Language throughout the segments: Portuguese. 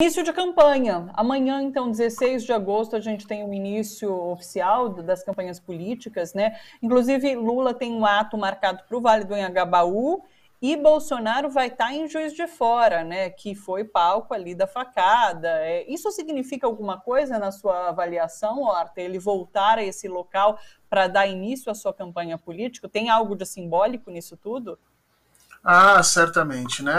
Início de campanha. Amanhã, então, 16 de agosto, a gente tem o início oficial das campanhas políticas, né? Inclusive, Lula tem um ato marcado para o Vale do Anhangabaú e Bolsonaro vai estar em Juiz de Fora, né? Que foi palco ali da facada. Isso significa alguma coisa na sua avaliação, Horta? Ele voltar a esse local para dar início à sua campanha política? Tem algo de simbólico nisso tudo? Ah, certamente, né?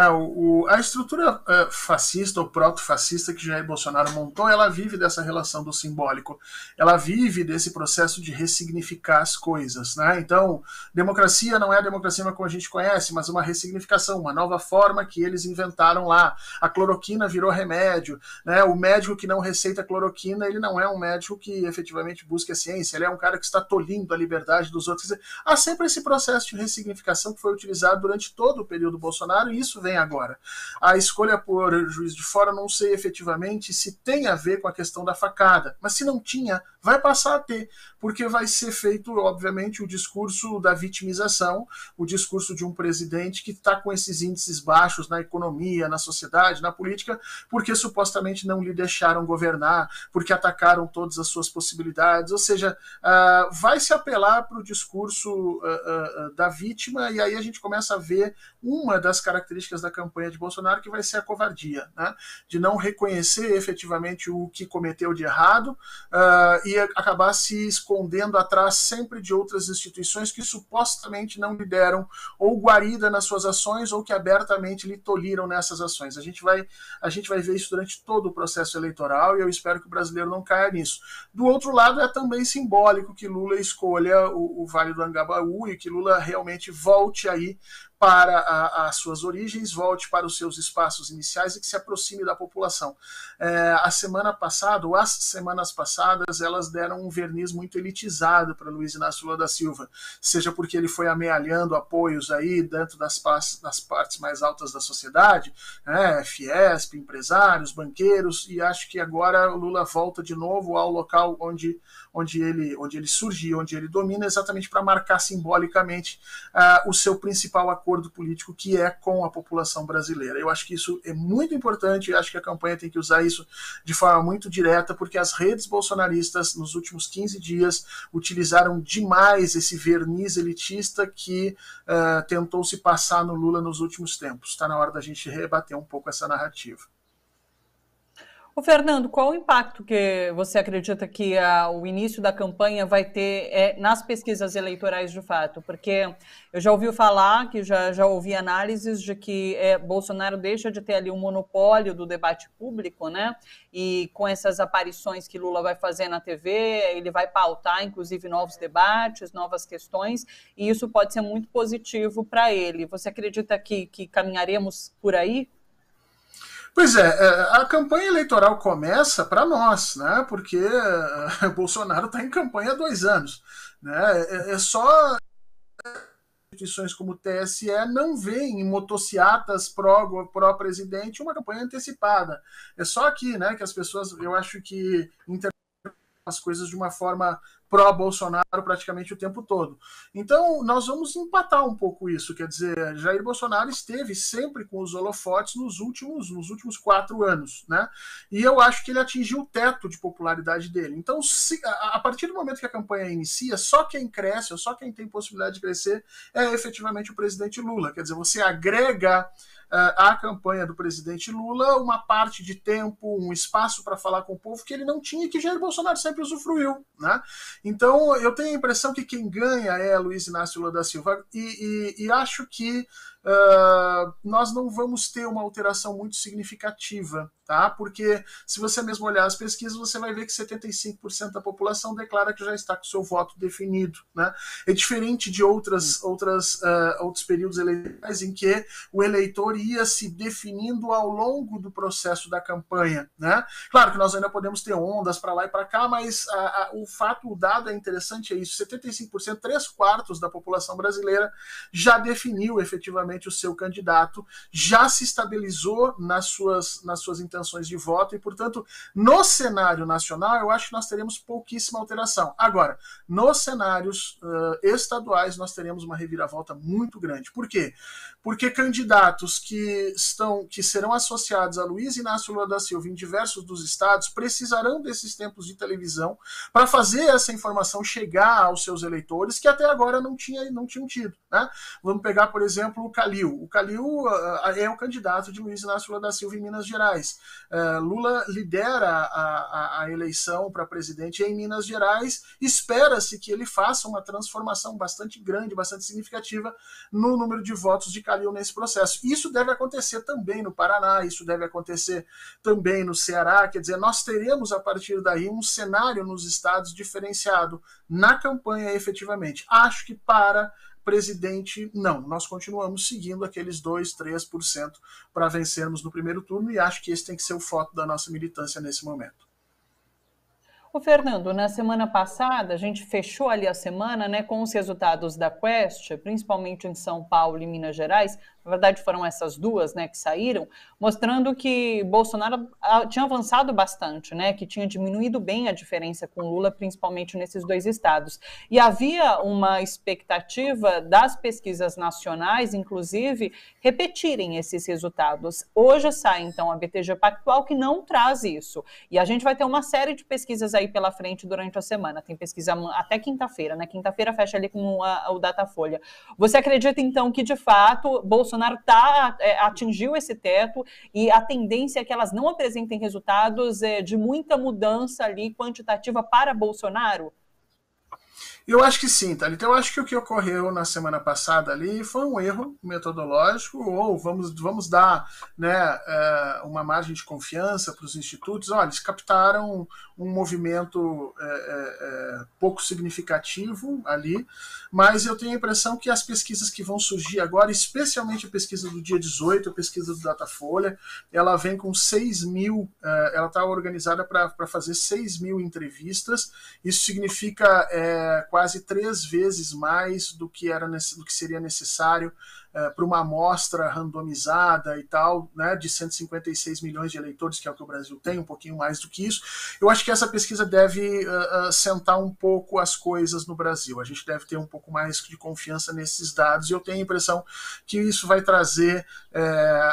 A estrutura fascista ou proto-fascista que Jair Bolsonaro montou, ela vive dessa relação do simbólico. Ela vive desse processo de ressignificar as coisas, né? Então, democracia não é a democracia como a gente conhece, mas uma ressignificação, uma nova forma que eles inventaram lá. A cloroquina virou remédio, né? O médico que não receita cloroquina, ele não é um médico que efetivamente busca a ciência, ele é um cara que está tolhindo a liberdade dos outros. Há sempre esse processo de ressignificação que foi utilizado durante todo o período Bolsonaro, e isso vem agora. A escolha por Juiz de Fora, não sei efetivamente se tem a ver com a questão da facada, mas se não tinha, vai passar a ter, porque vai ser feito, obviamente, o discurso da vitimização, o discurso de um presidente que está com esses índices baixos na economia, na sociedade, na política, porque supostamente não lhe deixaram governar, porque atacaram todas as suas possibilidades, ou seja, vai se apelar para o discurso da vítima, e aí a gente começa a ver uma das características da campanha de Bolsonaro, que vai ser a covardia, né? De não reconhecer efetivamente o que cometeu de errado e acabar se escondendo atrás sempre de outras instituições que supostamente não lhe deram ou guarida nas suas ações ou que abertamente lhe tolhiram nessas ações. A gente vai ver isso durante todo o processo eleitoral e eu espero que o brasileiro não caia nisso. Do outro lado, é também simbólico que Lula escolha o Vale do Anhangabaú e que Lula realmente volte aí para as suas origens, volte para os seus espaços iniciais e que se aproxime da população. A semana passada, ou as semanas passadas, elas deram um verniz muito elitizado para Luiz Inácio Lula da Silva, seja porque ele foi amealhando apoios aí dentro das partes mais altas da sociedade, né, Fiesp, empresários, banqueiros, e acho que agora o Lula volta de novo ao local onde ele surgiu, onde ele domina, exatamente para marcar simbolicamente o seu principal acordo político, que é com a população brasileira. Eu acho que isso é muito importante, eu acho que a campanha tem que usar isso de forma muito direta, porque as redes bolsonaristas, nos últimos 15 dias, utilizaram demais esse verniz elitista que tentou se passar no Lula nos últimos tempos. Está na hora da gente rebater um pouco essa narrativa. Ô Fernando, qual o impacto que você acredita que o início da campanha vai ter nas pesquisas eleitorais de fato? Porque eu já ouvi falar, que já ouvi análises de que Bolsonaro deixa de ter ali um monopólio do debate público, né? E com essas aparições que Lula vai fazer na TV, ele vai pautar, inclusive, novos debates, novas questões, e isso pode ser muito positivo para ele. Você acredita que caminharemos por aí? Pois é, a campanha eleitoral começa para nós, né? Porque Bolsonaro está em campanha há 2 anos. Né? É só instituições como o TSE não veem em motociatas pró-presidente uma campanha antecipada. É só aqui, né, que as pessoas, eu acho que interpretam as coisas de uma forma pró-Bolsonaro praticamente o tempo todo. Então, nós vamos empatar um pouco isso, quer dizer, Jair Bolsonaro esteve sempre com os holofotes nos últimos 4 anos, né? E eu acho que ele atingiu o teto de popularidade dele. Então, a partir do momento que a campanha inicia, só quem cresce, ou só quem tem possibilidade de crescer, é efetivamente o presidente Lula. Quer dizer, você agrega à campanha do presidente Lula uma parte de tempo, um espaço para falar com o povo que ele não tinha e que Jair Bolsonaro sempre usufruiu, né? Então, eu tenho a impressão que quem ganha é Luiz Inácio Lula da Silva e acho que nós não vamos ter uma alteração muito significativa, tá? Porque se você mesmo olhar as pesquisas, você vai ver que 75% da população declara que já está com seu voto definido, né? É diferente de outros períodos eleitorais em que o eleitor ia se definindo ao longo do processo da campanha, né? Claro que nós ainda podemos ter ondas para lá e para cá, mas o dado é interessante, é isso, 75%, 3/4 da população brasileira já definiu efetivamente efetivamente o seu candidato já se estabilizou nas suas intenções de voto e, portanto, no cenário nacional, eu acho que nós teremos pouquíssima alteração. Agora, nos cenários estaduais, nós teremos uma reviravolta muito grande. Por quê? Porque candidatos que serão associados a Luiz Inácio Lula da Silva em diversos dos estados precisarão desses tempos de televisão para fazer essa informação chegar aos seus eleitores que até agora não tinham tido. Né? Vamos pegar, por exemplo, o Calil. O Calil é o candidato de Luiz Inácio Lula da Silva em Minas Gerais. Lula lidera a eleição para presidente em Minas Gerais. Espera-se que ele faça uma transformação bastante grande, bastante significativa no número de votos de Calil nesse processo. Isso deve acontecer também no Paraná, isso deve acontecer também no Ceará. Quer dizer, nós teremos a partir daí um cenário nos estados diferenciado na campanha efetivamente. Acho que para presidente, não. Nós continuamos seguindo aqueles 2%, 3% para vencermos no primeiro turno e acho que esse tem que ser o foco da nossa militância nesse momento. Ô Fernando, na semana passada, a gente fechou ali a semana, né, com os resultados da Quest, principalmente em São Paulo e Minas Gerais. Na verdade, foram essas duas, né, que saíram, mostrando que Bolsonaro tinha avançado bastante, né, que tinha diminuído bem a diferença com Lula, principalmente nesses dois estados. E havia uma expectativa das pesquisas nacionais, inclusive, repetirem esses resultados. Hoje sai, então, a BTG Pactual, que não traz isso. E a gente vai ter uma série de pesquisas aí pela frente durante a semana. Tem pesquisa até quinta-feira, né? Quinta-feira fecha ali com o Datafolha. Você acredita, então, que, de fato, Bolsonaro atingiu esse teto e a tendência é que elas não apresentem resultados de muita mudança ali quantitativa para Bolsonaro? Eu acho que sim, Thalita. Eu acho que o que ocorreu na semana passada ali foi um erro metodológico, ou vamos dar, né, uma margem de confiança para os institutos. Olha, eles captaram um movimento pouco significativo ali, mas eu tenho a impressão que as pesquisas que vão surgir agora, especialmente a pesquisa do dia 18, a pesquisa do Datafolha, ela vem com 6 mil, ela está organizada para fazer 6 mil entrevistas. Isso significa quase 3 vezes mais do que seria necessário para uma amostra randomizada e tal, né, de 156 milhões de eleitores, que é o que o Brasil tem, um pouquinho mais do que isso. Eu acho que essa pesquisa deve sentar um pouco as coisas no Brasil. A gente deve ter um pouco mais de confiança nesses dados, e eu tenho a impressão que isso vai trazer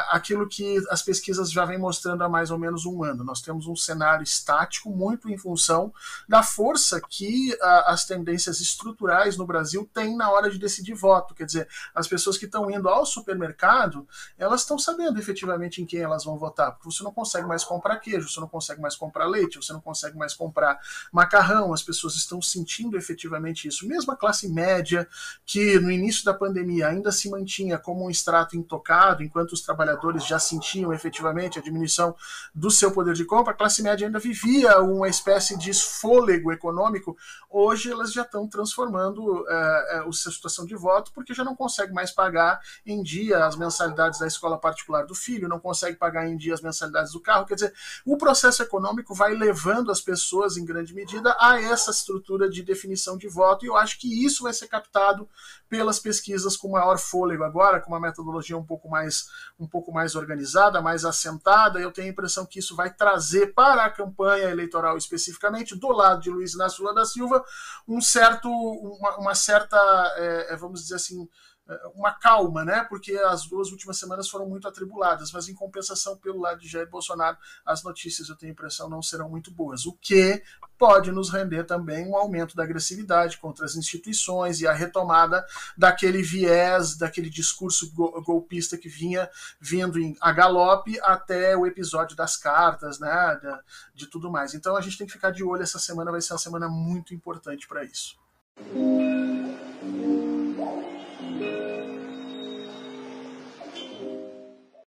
aquilo que as pesquisas já vêm mostrando há mais ou menos um ano. Nós temos um cenário estático muito em função da força que as tendências estruturais no Brasil têm na hora de decidir voto. Quer dizer, as pessoas que estão indo ao supermercado, elas estão sabendo efetivamente em quem elas vão votar, porque você não consegue mais comprar queijo, você não consegue mais comprar leite, você não consegue mais comprar macarrão, as pessoas estão sentindo efetivamente isso. Mesmo a classe média, que no início da pandemia ainda se mantinha como um extrato intocado, enquanto os trabalhadores já sentiam efetivamente a diminuição do seu poder de compra, a classe média ainda vivia uma espécie de fôlego econômico. Hoje elas já estão transformando a sua situação de voto, porque já não consegue mais pagar em dia as mensalidades da escola particular do filho, não consegue pagar em dia as mensalidades do carro. Quer dizer, o processo econômico vai levando as pessoas, em grande medida, a essa estrutura de definição de voto, e eu acho que isso vai ser captado pelas pesquisas com maior fôlego agora, com uma metodologia um pouco mais organizada, mais assentada. Eu tenho a impressão que isso vai trazer para a campanha eleitoral especificamente, do lado de Luiz Inácio Lula da Silva, uma certa, vamos dizer assim, uma calma, né? Porque as 2 últimas semanas foram muito atribuladas, mas em compensação, pelo lado de Jair Bolsonaro, as notícias, eu tenho a impressão, não serão muito boas, o que pode nos render também um aumento da agressividade contra as instituições e a retomada daquele viés, daquele discurso golpista que vinha vindo a galope até o episódio das cartas, né? De tudo mais. Então a gente tem que ficar de olho, essa semana vai ser uma semana muito importante para isso.